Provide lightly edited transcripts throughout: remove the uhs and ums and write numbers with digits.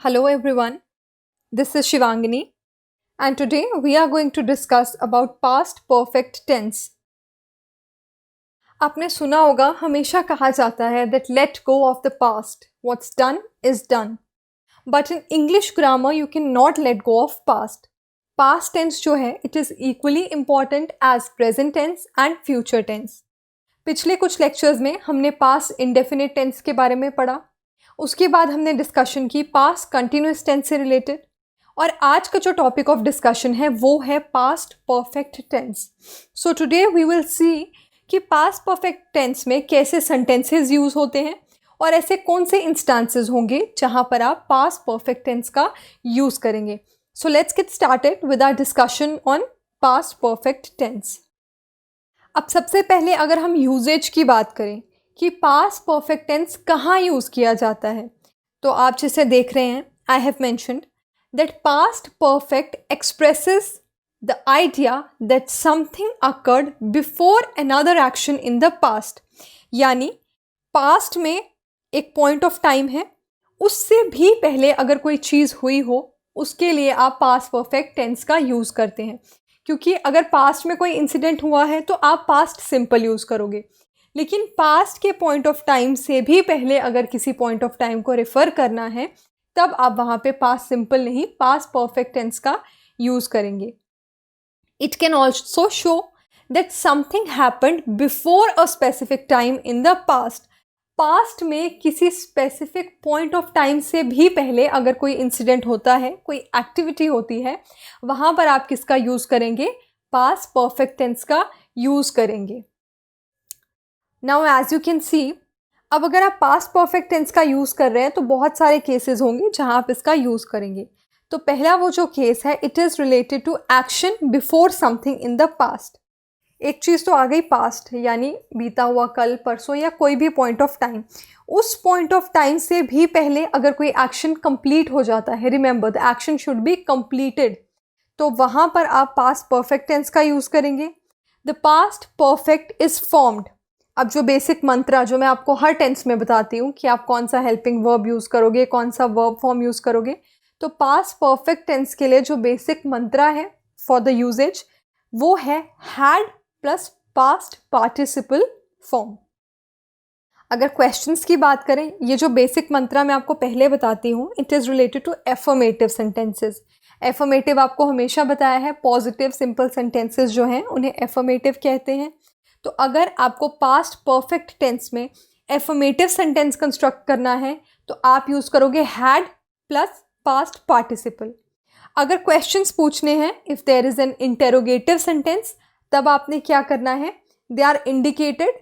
Hello everyone, this is Shivangini and today we are going to discuss about past perfect tense. आपने सुना होगा हमेशा कहा जाता है that let go of the past, what's done is done. But in English grammar you cannot let go of past. Past tense जो है it is equally important as present tense and future tense. पिछले कुछ lectures में हमने past indefinite tense के बारे में पढ़ा, उसके बाद हमने डिस्कशन की पास्ट कंटिन्यूस टेंस से रिलेटेड, और आज का जो टॉपिक ऑफ डिस्कशन है वो है past perfect tense. So today we will see कि पास्ट परफेक्ट टेंस में कैसे सेंटेंसेस यूज़ होते हैं और ऐसे कौन से इंस्टांसेस होंगे जहां पर आप पास्ट परफेक्ट टेंस का यूज़ करेंगे. So let's get started with our discussion on past perfect tense. अब सबसे पहले अगर हम यूजेज की बात करें कि पास्ट परफेक्ट टेंस कहाँ यूज़ किया जाता है, तो आप जिसे देख रहे हैं I have mentioned that past perfect expresses the idea that something occurred before another action in the past. यानी पास्ट में एक पॉइंट ऑफ टाइम है, उससे भी पहले अगर कोई चीज़ हुई हो उसके लिए आप पास्ट परफेक्ट टेंस का यूज़ करते हैं. क्योंकि अगर पास्ट में कोई इंसिडेंट हुआ है तो आप पास्ट सिंपल यूज़ करोगे, लेकिन पास्ट के पॉइंट ऑफ टाइम से भी पहले अगर किसी पॉइंट ऑफ टाइम को रेफ़र करना है तब आप वहाँ पे पास्ट सिंपल नहीं पास्ट परफेक्ट टेंस का यूज़ करेंगे. It can also show that something happened before a specific time in the past. Past में किसी स्पेसिफिक पॉइंट ऑफ टाइम से भी पहले अगर कोई इंसिडेंट होता है, कोई एक्टिविटी होती है, वहाँ पर आप किसका यूज़ करेंगे? पास्ट परफेक्ट टेंस का यूज़ करेंगे. Now as you can see, अब अगर आप पास्ट परफेक्ट टेंस का यूज़ कर रहे हैं तो बहुत सारे केसेस होंगे जहां आप इसका यूज़ करेंगे. तो पहला वो जो केस है, it is related to action before something in the past. एक चीज़ तो आ गई पास्ट, यानी बीता हुआ कल, परसों या कोई भी पॉइंट ऑफ टाइम. उस पॉइंट ऑफ टाइम से भी पहले अगर कोई एक्शन कंप्लीट हो जाता है, remember the action should be completed, तो वहाँ पर आप पास्ट परफेक्ट टेंस का यूज़ करेंगे. The past perfect is formed. अब जो बेसिक मंत्रा जो मैं आपको हर टेंस में बताती हूँ कि आप कौन सा हेल्पिंग वर्ब यूज़ करोगे, कौन सा वर्ब फॉर्म यूज़ करोगे, तो पास्ट परफेक्ट टेंस के लिए जो बेसिक मंत्रा है फॉर द यूजेज वो है had plus past participle form. अगर क्वेश्चंस की बात करें, ये जो बेसिक मंत्रा मैं आपको पहले बताती हूँ, it is related to affirmative sentences. Affirmative आपको हमेशा बताया है, पॉजिटिव सिंपल सेंटेंसेस जो हैं उन्हें एफर्मेटिव कहते हैं. तो अगर आपको पास्ट परफेक्ट टेंस में एफर्मेटिव सेंटेंस कंस्ट्रक्ट करना है तो आप यूज़ करोगे हैड प्लस पास्ट पार्टिसिपल. अगर क्वेश्चंस पूछने हैं, if there is an interrogative sentence, तब आपने क्या करना है? They are indicated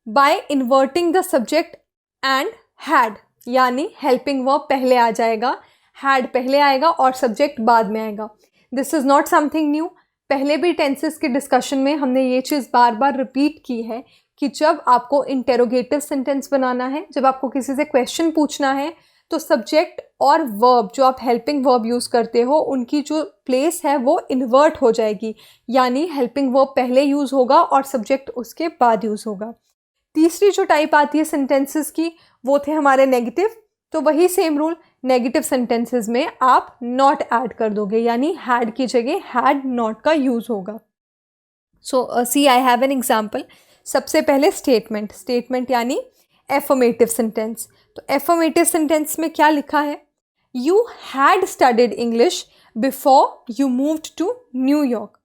by inverting the subject and had, यानी हेल्पिंग वर्ब पहले आ जाएगा, हैड पहले आएगा और सब्जेक्ट बाद में आएगा. This is not something new. पहले भी टेंसेस के डिस्कशन में हमने ये चीज़ बार बार रिपीट की है कि जब आपको इंटेरोगेटिव सेंटेंस बनाना है, जब आपको किसी से क्वेश्चन पूछना है, तो सब्जेक्ट और वर्ब जो आप हेल्पिंग वर्ब यूज़ करते हो उनकी जो प्लेस है वो इन्वर्ट हो जाएगी, यानी हेल्पिंग वर्ब पहले यूज़ होगा और सब्जेक्ट उसके बाद यूज़ होगा. तीसरी जो टाइप आती है सेंटेंसेस की वो थे हमारे नेगेटिव. तो वही सेम रूल, नेगेटिव सेंटेंसेस में आप नॉट ऐड कर दोगे, यानी हैड की जगह हैड नॉट का यूज़ होगा. So see I have an example. सबसे पहले स्टेटमेंट यानी एफर्मेटिव सेंटेंस. तो एफर्मेटिव सेंटेंस में क्या लिखा है? You had studied English before you moved to New York.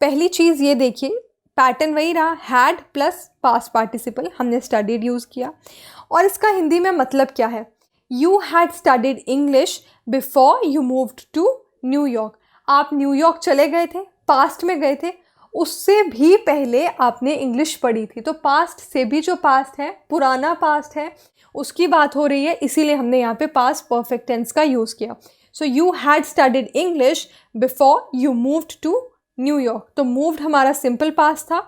पहली चीज़ ये देखिए, पैटर्न वही रहा, हैड प्लस पास्ट पार्टिसिपल, हमने स्टडीड यूज़ किया. और इसका हिंदी में मतलब क्या है? You had studied English before you moved to New York. आप न्यूयॉर्क चले गए थे, पास्ट में गए थे, उससे भी पहले आपने इंग्लिश पढ़ी थी. तो पास्ट से भी जो पास्ट है, पुराना पास्ट है, उसकी बात हो रही है, इसीलिए हमने यहाँ पे पास्ट परफेक्ट टेंस का यूज़ किया. So you had studied English before you moved to New York. तो मूव्ड हमारा सिंपल पास्ट था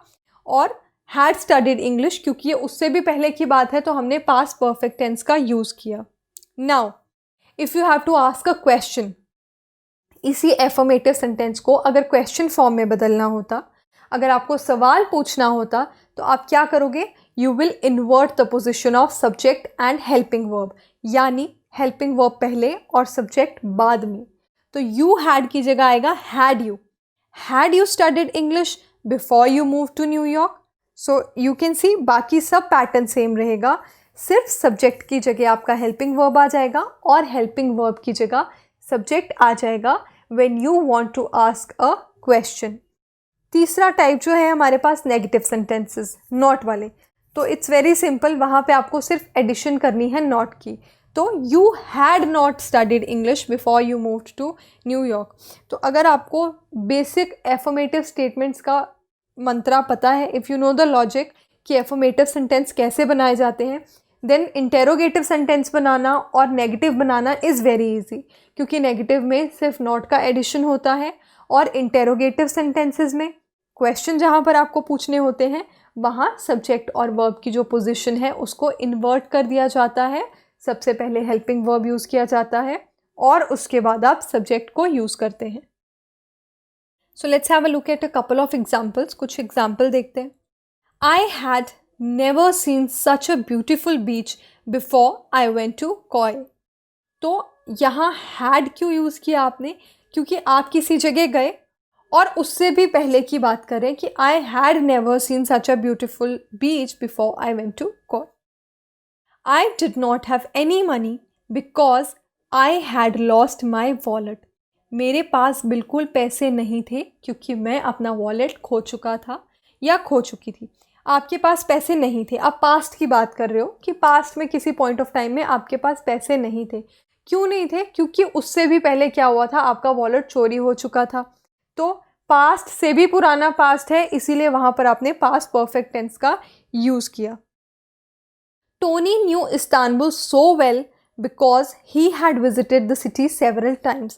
और हैड स्टडीड इंग्लिश क्योंकि ये उससे भी पहले की बात है तो हमने पास्ट परफेक्ट टेंस का यूज़ किया. Now if you have to ask a question, इसी एफर्मेटिव सेंटेंस को अगर क्वेश्चन फॉर्म में बदलना होता, अगर आपको सवाल पूछना होता तो आप क्या करोगे, you will invert the position of subject and helping verb, यानी हेल्पिंग वर्ब पहले और सब्जेक्ट बाद में। तो यू हैड की जगह आएगा had you. Had you studied English before you move to New York? So you can see बाकी सब पैटर्न सेम रहेगा, सिर्फ सब्जेक्ट की जगह आपका हेल्पिंग वर्ब आ जाएगा और हेल्पिंग वर्ब की जगह सब्जेक्ट आ जाएगा when you want to ask a question. तीसरा टाइप जो है हमारे पास नेगेटिव सेंटेंसेस, नॉट वाले। तो इट्स वेरी सिंपल, वहाँ पे आपको सिर्फ एडिशन करनी है नॉट की। तो you had not studied English before you moved to New York. तो अगर आपको बेसिक एफर्मेटिव स्टेटमेंट्स का मंत्रा पता है, if you know the logic कि एफर्मेटिव सेंटेंस कैसे बनाए जाते हैं, देन इंटेरोगेटिव सेंटेंस बनाना और negative banana is very easy, क्योंकि नेगेटिव में सिर्फ नॉट का एडिशन होता है और इंटेरोगेटिव सेंटेंसेस में क्वेश्चन जहाँ पर आपको पूछने होते हैं वहाँ सब्जेक्ट और वर्ब की जो पोजीशन है उसको इन्वर्ट कर दिया जाता है। सबसे पहले हेल्पिंग वर्ब यूज़ किया जाता है और उसके बाद आप सब्जेक्ट को यूज़ करते हैं। So let's have a look at a couple of examples. कुछ एग्जाम्पल देखते हैं। I had never seen such a beautiful beach before I went to Kauai. तो यहाँ हैड क्यों यूज़ किया आपने? क्योंकि आप किसी जगह गए और उससे भी पहले की बात करें कि I had never seen such a beautiful beach before I went to Kauai. I did not have any money because I had lost my wallet. मेरे पास बिल्कुल पैसे नहीं थे क्योंकि मैं अपना वॉलेट खो चुका था या खो चुकी थी। आपके पास पैसे नहीं थे, आप पास्ट की बात कर रहे हो कि पास्ट में किसी पॉइंट ऑफ टाइम में आपके पास पैसे नहीं थे। क्यों नहीं थे? क्योंकि उससे भी पहले क्या हुआ था, आपका वॉलेट चोरी हो चुका था। तो पास्ट से भी पुराना पास्ट है, इसीलिए वहाँ पर आपने पास्ट परफेक्ट टेंस का यूज़ किया। Tony knew Istanbul so well because he had visited the city several times.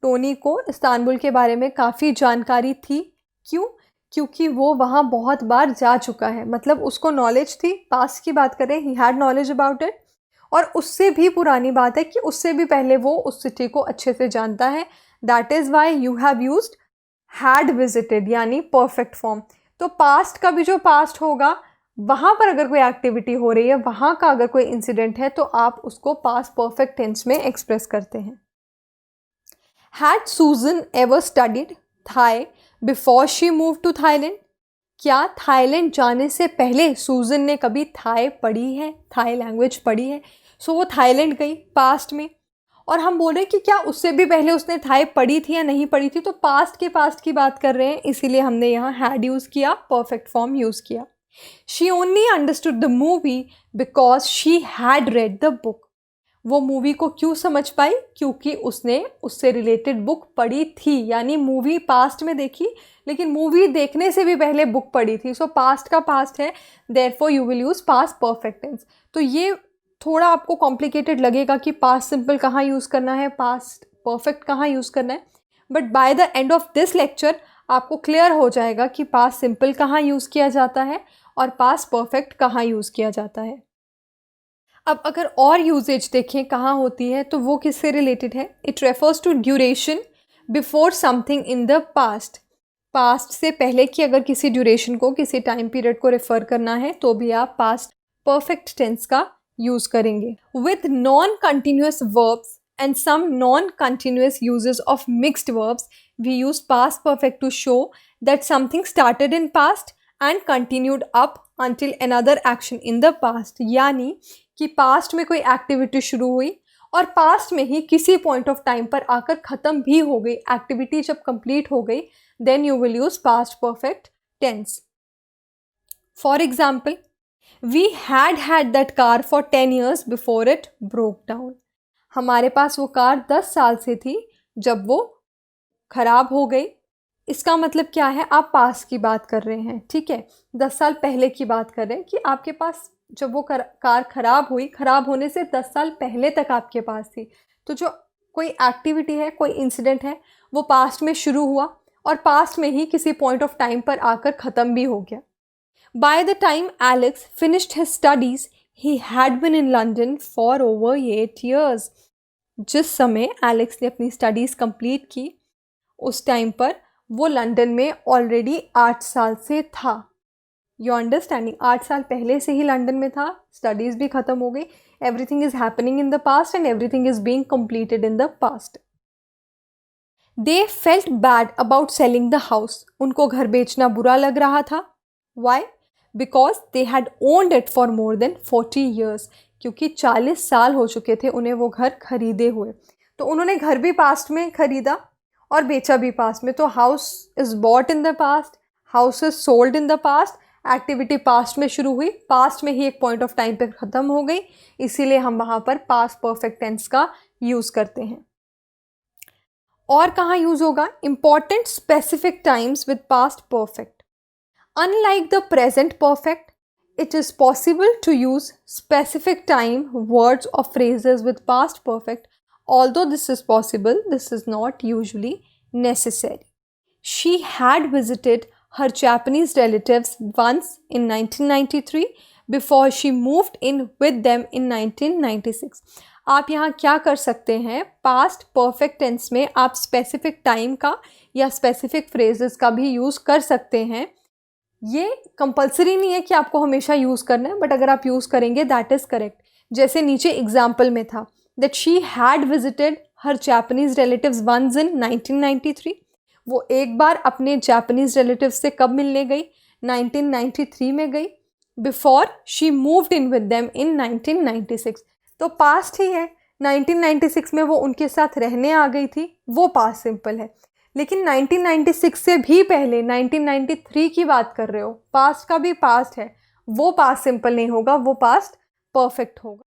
Tony को इस्तांबुल के बारे में काफ़ी जानकारी थी। क्यों? क्योंकि वो वहाँ बहुत बार जा चुका है, मतलब उसको नॉलेज थी। पास्ट की बात करें, he had knowledge about it. और उससे भी पुरानी बात है कि उससे भी पहले वो उस सिटी को अच्छे से जानता है। That is why you have used had visited, यानी परफेक्ट फॉर्म। तो पास्ट का भी जो पास्ट होगा, वहाँ पर अगर कोई एक्टिविटी हो रही है, वहाँ का अगर कोई इंसिडेंट है, तो आप उसको पास्ट परफेक्ट टेंस में एक्सप्रेस करते हैं। Had Susan ever studied Thai before she move to Thailand? क्या थाईलैंड जाने से पहले सूजन ने कभी थाई पढ़ी है, थाई लैंग्वेज पढ़ी है? सो वो थाईलैंड गई पास्ट में, और हम बोल रहे हैं कि क्या उससे भी पहले उसने थाई पढ़ी थी या नहीं पढ़ी थी? तो पास्ट के पास्ट की बात कर रहे हैं, इसीलिए हमने यहाँ हैड यूज़ किया, परफेक्ट फॉर्म यूज़ किया। She only understood the movie because she had read the book. वो मूवी को क्यों समझ पाई? क्योंकि उसने उससे रिलेटेड बुक पढ़ी थी, यानी मूवी पास्ट में देखी लेकिन मूवी देखने से भी पहले बुक पढ़ी थी। सो पास्ट का पास्ट है, therefore you will use past perfect tense. तो ये थोड़ा आपको कॉम्प्लिकेटेड लगेगा कि पास्ट सिंपल कहाँ यूज़ करना है, पास्ट परफेक्ट कहाँ यूज़ करना है, but by the end of this lecture आपको क्लियर हो जाएगा कि पास्ट सिंपल कहाँ यूज़ किया जाता है और पास्ट परफेक्ट कहाँ यूज़ किया जाता है। अब अगर और यूजेज देखें कहाँ होती है, तो वो किससे रिलेटेड है? It refers to duration before something in the past. Past से पहले की अगर किसी ड्यूरेशन को, किसी टाइम पीरियड को रेफर करना है तो भी आप पास्ट परफेक्ट टेंस का यूज़ करेंगे। With non continuous verbs and some non-continuous uses of mixed verbs, we use past perfect to show that something started in past and continued up until another action in the past। यानी कि past में कोई activity शुरू हुई और past में ही किसी point of time पर आकर ख़त्म भी हो गई। एक्टिविटी जब कंप्लीट हो गई, then you will use past perfect tense. For example, we had that car for 10 years before it broke down. हमारे पास वो कार 10 साल से थी जब वो ख़राब हो गई। इसका मतलब क्या है? आप पास्ट की बात कर रहे हैं, ठीक है, 10 साल पहले की बात कर रहे हैं कि आपके पास जब वो कार ख़राब हुई, ख़राब होने से 10 साल पहले तक आपके पास थी। तो जो कोई एक्टिविटी है, कोई इंसिडेंट है, वो पास्ट में शुरू हुआ और पास्ट में ही किसी पॉइंट ऑफ टाइम पर आकर ख़त्म भी हो गया। By the time Alex finished his studies he had been in London for over 8 years। जिस समय एलेक्स ने अपनी स्टडीज़ कंप्लीट की, उस टाइम पर वो लंदन में ऑलरेडी 8 साल से था। यू अंडरस्टैंडिंग, 8 साल पहले से ही लंदन में था, स्टडीज़ भी ख़त्म हो गई, everything is happening in the past and everything is being completed in the past. They felt bad about selling the house, उनको घर बेचना बुरा लग रहा था। Why? Because they had owned it for more than 40 years, क्योंकि 40 साल हो चुके थे उन्हें वो घर खरीदे हुए। तो उन्होंने घर भी पास्ट में खरीदा और बेचा भी पास्ट में। तो house is bought in the past, house is sold in the past, activity past में शुरू हुई, पास्ट में ही एक पॉइंट ऑफ टाइम पे ख़त्म हो गई, इसीलिए हम वहाँ पर पास्ट परफेक्ट टेंस का यूज़ करते हैं। और कहाँ यूज़ होगा? Important specific times with past perfect. Unlike the present perfect, it is possible to use specific time words or phrases with past perfect. Although this is possible, this is not usually necessary. She had visited her Japanese relatives once in 1993 before she moved in with them in 1996. आप यहाँ क्या कर सकते हैं? Past perfect tense में आप specific time का या स्पेसिफिक फ्रेजेस का भी यूज़ कर सकते हैं। ये कंपलसरी नहीं है कि आपको हमेशा यूज़ करना है, बट अगर आप यूज़ करेंगे दैट इज़ करेक्ट। जैसे नीचे एग्जाम्पल में था that she had visited her Japanese relatives once in 1993। वो एक बार अपने जापानीज़ रिलेटिव से कब मिलने गई? 1993 में गई। Before she moved in with them in 1996, तो पास्ट ही है। 1996 में वो उनके साथ रहने आ गई थी, वो पास्ट सिंपल है। लेकिन 1996 से भी पहले 1993 की बात कर रहे हो, पास्ट का भी पास्ट है, वो पास्ट सिंपल नहीं होगा, वो पास्ट परफेक्ट होगा।